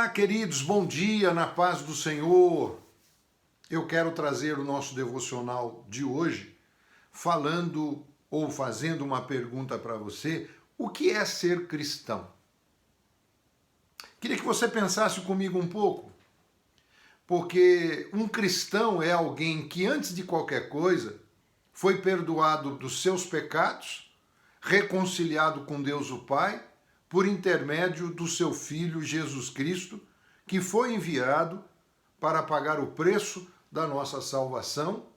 Olá, queridos, bom dia, na paz do Senhor. Eu quero trazer o nosso devocional de hoje falando ou fazendo uma pergunta para você: o que é ser cristão? Queria que você pensasse comigo um pouco, porque um cristão é alguém que, antes de qualquer coisa, foi perdoado dos seus pecados, reconciliado com Deus o Pai, por intermédio do seu Filho Jesus Cristo, que foi enviado para pagar o preço da nossa salvação,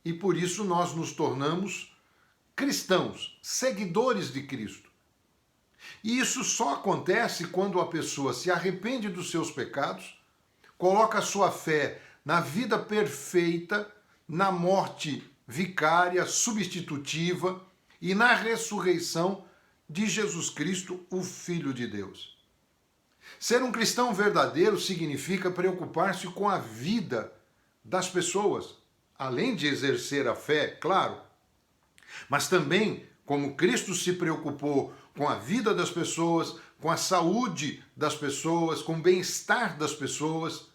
e por isso nós nos tornamos cristãos, seguidores de Cristo. E isso só acontece quando a pessoa se arrepende dos seus pecados, coloca a sua fé na vida perfeita, na morte vicária, substitutiva e na ressurreição de Jesus Cristo, o Filho de Deus. Ser um cristão verdadeiro significa preocupar-se com a vida das pessoas, além de exercer a fé, claro, mas também, como Cristo se preocupou com a vida das pessoas, com a saúde das pessoas, com o bem-estar das pessoas,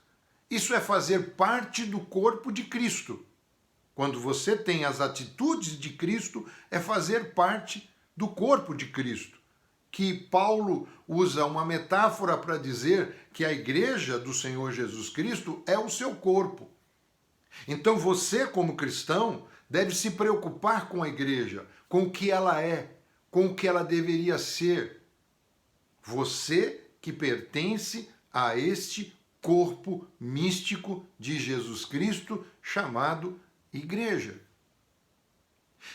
isso é fazer parte do corpo de Cristo. Quando você tem as atitudes de Cristo, é fazer parte do corpo de Cristo, que Paulo usa uma metáfora para dizer que a igreja do Senhor Jesus Cristo é o seu corpo. Então você, como cristão, deve se preocupar com a igreja, com o que ela é, com o que ela deveria ser. Você que pertence a este corpo místico de Jesus Cristo, chamado igreja.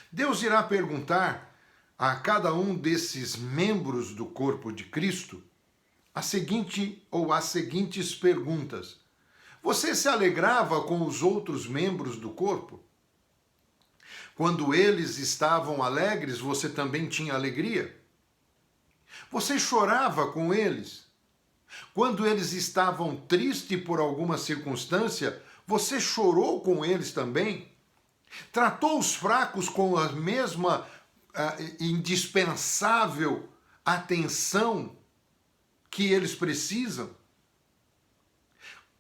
Deus irá perguntar a cada um desses membros do corpo de Cristo as seguintes perguntas. Você se alegrava com os outros membros do corpo? Quando eles estavam alegres, você também tinha alegria? Você chorava com eles? Quando eles estavam tristes por alguma circunstância, você chorou com eles também? Tratou os fracos com a mesma indispensável atenção que eles precisam?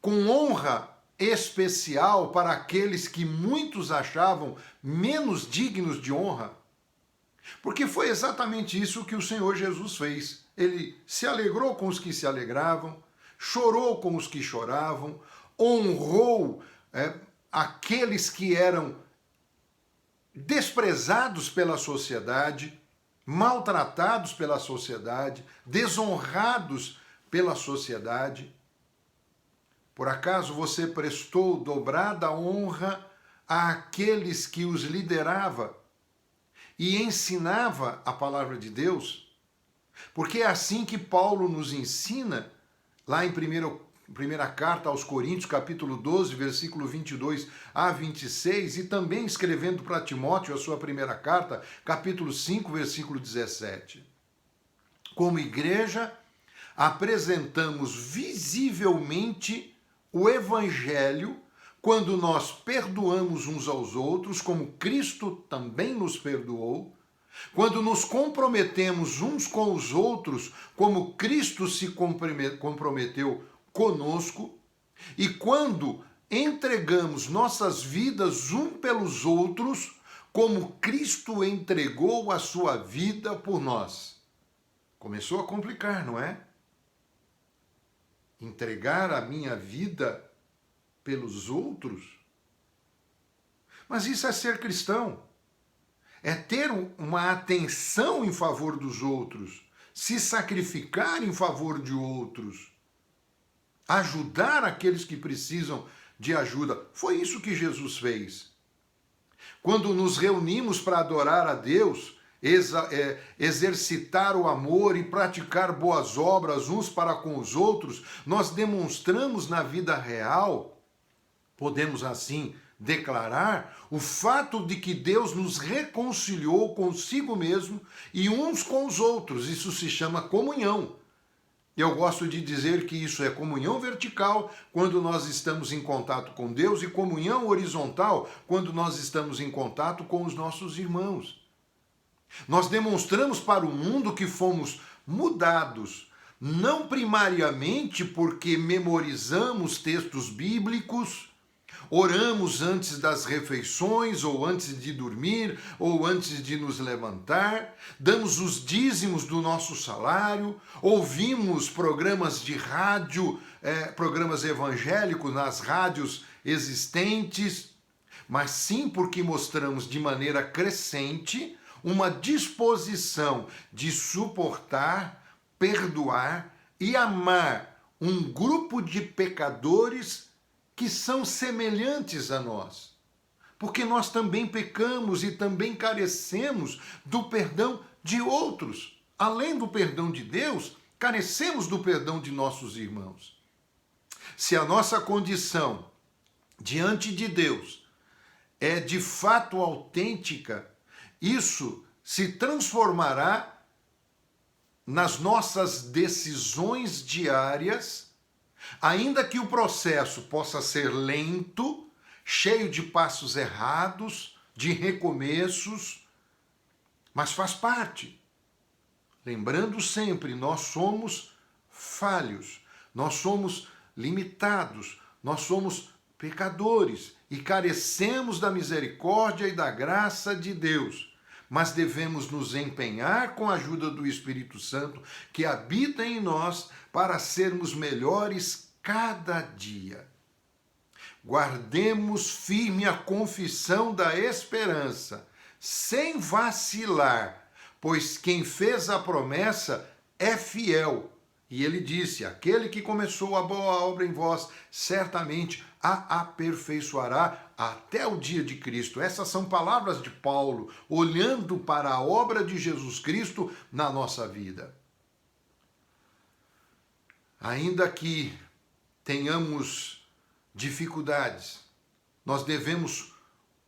Com honra especial para aqueles que muitos achavam menos dignos de honra? Porque foi exatamente isso que o Senhor Jesus fez. Ele se alegrou com os que se alegravam, chorou com os que choravam, honrou aqueles que eram desprezados pela sociedade, maltratados pela sociedade, desonrados pela sociedade. Por acaso você prestou dobrada honra àqueles que os liderava e ensinava a palavra de Deus? Porque é assim que Paulo nos ensina, lá em primeira carta aos Coríntios, capítulo 12, versículo 22 a 26, e também escrevendo para Timóteo a sua primeira carta, capítulo 5, versículo 17. Como igreja, apresentamos visivelmente o Evangelho quando nós perdoamos uns aos outros, como Cristo também nos perdoou, quando nos comprometemos uns com os outros, como Cristo se comprometeu conosco, e quando entregamos nossas vidas um pelos outros, como Cristo entregou a sua vida por nós. Começou a complicar, não é? Entregar a minha vida pelos outros? Mas isso é ser cristão. É ter uma atenção em favor dos outros, se sacrificar em favor de outros, ajudar aqueles que precisam de ajuda. Foi isso que Jesus fez. Quando nos reunimos para adorar a Deus, exercitar o amor e praticar boas obras uns para com os outros, nós demonstramos na vida real, podemos assim declarar, o fato de que Deus nos reconciliou consigo mesmo e uns com os outros. Isso se chama comunhão. Eu gosto de dizer que isso é comunhão vertical quando nós estamos em contato com Deus e comunhão horizontal quando nós estamos em contato com os nossos irmãos. Nós demonstramos para o mundo que fomos mudados, não primariamente porque memorizamos textos bíblicos, oramos antes das refeições, ou antes de dormir, ou antes de nos levantar, damos os dízimos do nosso salário, ouvimos programas de rádio, programas evangélicos nas rádios existentes, mas sim porque mostramos de maneira crescente uma disposição de suportar, perdoar e amar um grupo de pecadores que são semelhantes a nós. Porque nós também pecamos e também carecemos do perdão de outros. Além do perdão de Deus, carecemos do perdão de nossos irmãos. Se a nossa condição diante de Deus é de fato autêntica, isso se transformará nas nossas decisões diárias, ainda que o processo possa ser lento, cheio de passos errados, de recomeços, mas faz parte. Lembrando sempre, nós somos falhos, nós somos limitados, nós somos pecadores e carecemos da misericórdia e da graça de Deus. Mas devemos nos empenhar com a ajuda do Espírito Santo que habita em nós para sermos melhores cada dia. Guardemos firme a confissão da esperança, sem vacilar, pois quem fez a promessa é fiel. E ele disse: aquele que começou a boa obra em vós, certamente a aperfeiçoará até o dia de Cristo. Essas são palavras de Paulo, olhando para a obra de Jesus Cristo na nossa vida. Ainda que tenhamos dificuldades, nós devemos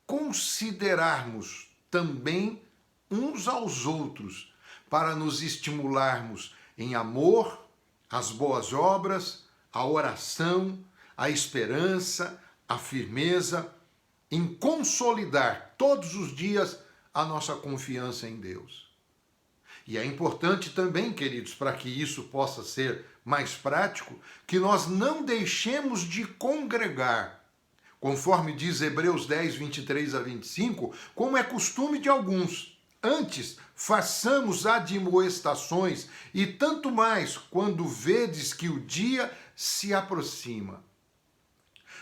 considerarmos também uns aos outros para nos estimularmos em amor, as boas obras, a oração, a esperança, a firmeza, em consolidar todos os dias a nossa confiança em Deus. E é importante também, queridos, para que isso possa ser mais prático, que nós não deixemos de congregar, conforme diz Hebreus 10, 23 a 25, como é costume de alguns. Antes, façamos admoestações, e tanto mais quando vedes que o dia se aproxima.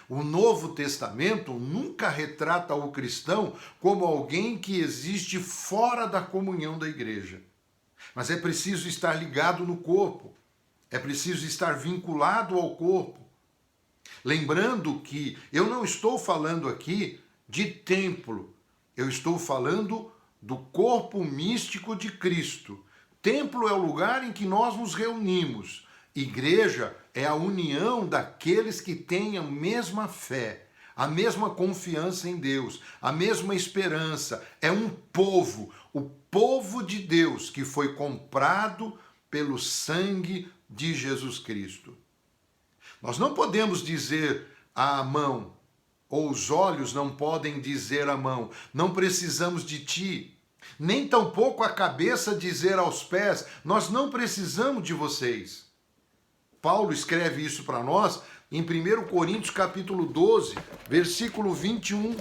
O Novo Testamento nunca retrata o cristão como alguém que existe fora da comunhão da igreja. Mas é preciso estar ligado no corpo, é preciso estar vinculado ao corpo. Lembrando que eu não estou falando aqui de templo, eu estou falando do corpo místico de Cristo. Templo é o lugar em que nós nos reunimos. Igreja é a união daqueles que têm a mesma fé, a mesma confiança em Deus, a mesma esperança. É um povo, o povo de Deus que foi comprado pelo sangue de Jesus Cristo. Nós não podemos dizer à mão, ou os olhos não podem dizer à mão, não precisamos de ti, nem tampouco a cabeça dizer aos pés, nós não precisamos de vocês. Paulo escreve isso para nós em 1 Coríntios capítulo 12, versículo 21.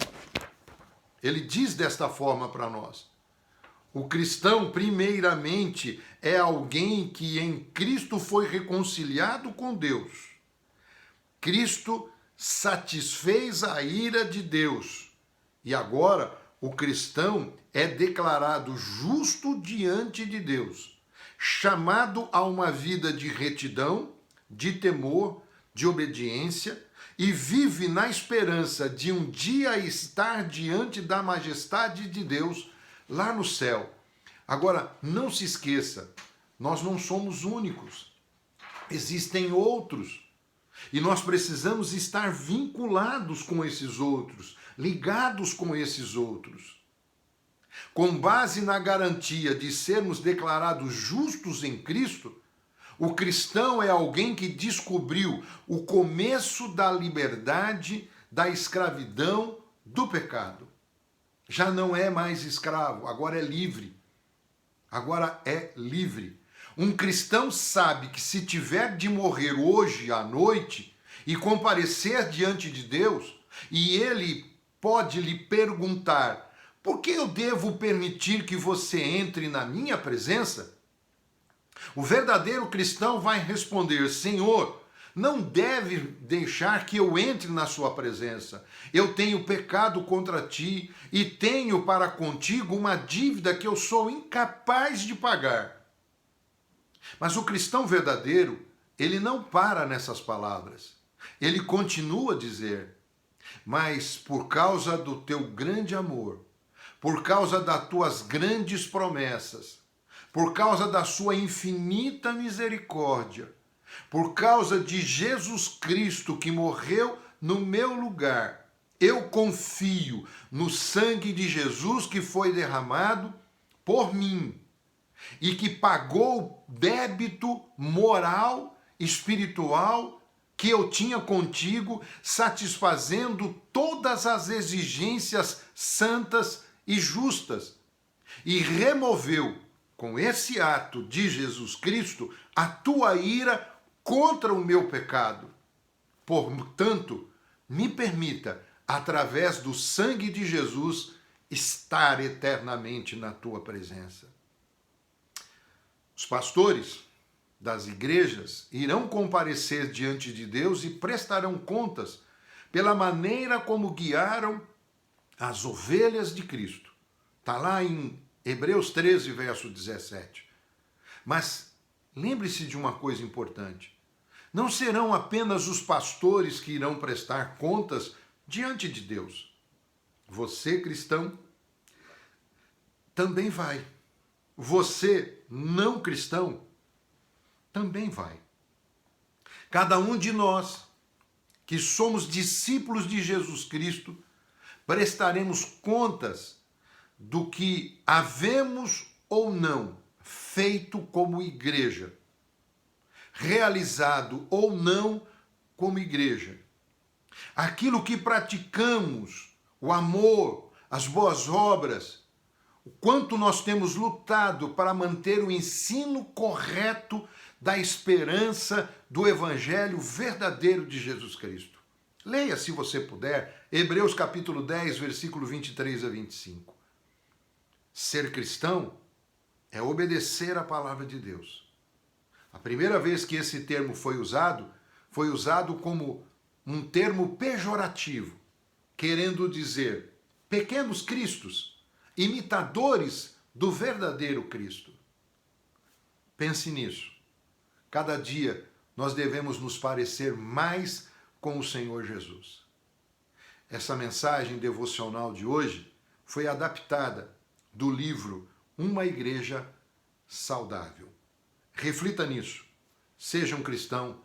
Ele diz desta forma para nós: o cristão, primeiramente, é alguém que em Cristo foi reconciliado com Deus. Cristo satisfez a ira de Deus. E agora o cristão é declarado justo diante de Deus, chamado a uma vida de retidão, de temor, de obediência, e vive na esperança de um dia estar diante da majestade de Deus lá no céu. Agora, não se esqueça, nós não somos únicos. Existem outros. E nós precisamos estar vinculados com esses outros, ligados com esses outros. Com base na garantia de sermos declarados justos em Cristo, o cristão é alguém que descobriu o começo da liberdade, da escravidão, do pecado. Já não é mais escravo, agora é livre. Agora é livre. Um cristão sabe que se tiver de morrer hoje à noite e comparecer diante de Deus, e ele pode lhe perguntar: por que eu devo permitir que você entre na minha presença? O verdadeiro cristão vai responder: Senhor, não deve deixar que eu entre na sua presença. Eu tenho pecado contra ti e tenho para contigo uma dívida que eu sou incapaz de pagar. Mas o cristão verdadeiro, ele não para nessas palavras. Ele continua a dizer: mas por causa do teu grande amor, por causa das tuas grandes promessas, por causa da sua infinita misericórdia, por causa de Jesus Cristo que morreu no meu lugar, eu confio no sangue de Jesus que foi derramado por mim e que pagou o débito moral, espiritual que eu tinha contigo, satisfazendo todas as exigências santas e justas, e removeu com esse ato de Jesus Cristo a tua ira contra o meu pecado. Portanto, me permita, através do sangue de Jesus, estar eternamente na tua presença. Os pastores das igrejas irão comparecer diante de Deus e prestarão contas pela maneira como guiaram as ovelhas de Cristo. Está lá em Hebreus 13, verso 17. Mas lembre-se de uma coisa importante. Não serão apenas os pastores que irão prestar contas diante de Deus. Você, cristão, também vai. Você, não cristão, também vai. Cada um de nós, que somos discípulos de Jesus Cristo, prestaremos contas do que havemos ou não feito como igreja, realizado ou não como igreja. Aquilo que praticamos, o amor, as boas obras, o quanto nós temos lutado para manter o ensino correto da esperança do evangelho verdadeiro de Jesus Cristo. Leia, se você puder, Hebreus capítulo 10, versículo 23 a 25. Ser cristão é obedecer a palavra de Deus. A primeira vez que esse termo foi usado como um termo pejorativo, querendo dizer pequenos cristos, imitadores do verdadeiro Cristo. Pense nisso. Cada dia nós devemos nos parecer mais com o Senhor Jesus. Essa mensagem devocional de hoje foi adaptada do livro Uma Igreja Saudável. Reflita nisso. Seja um cristão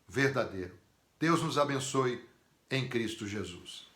verdadeiro. Deus nos abençoe em Cristo Jesus.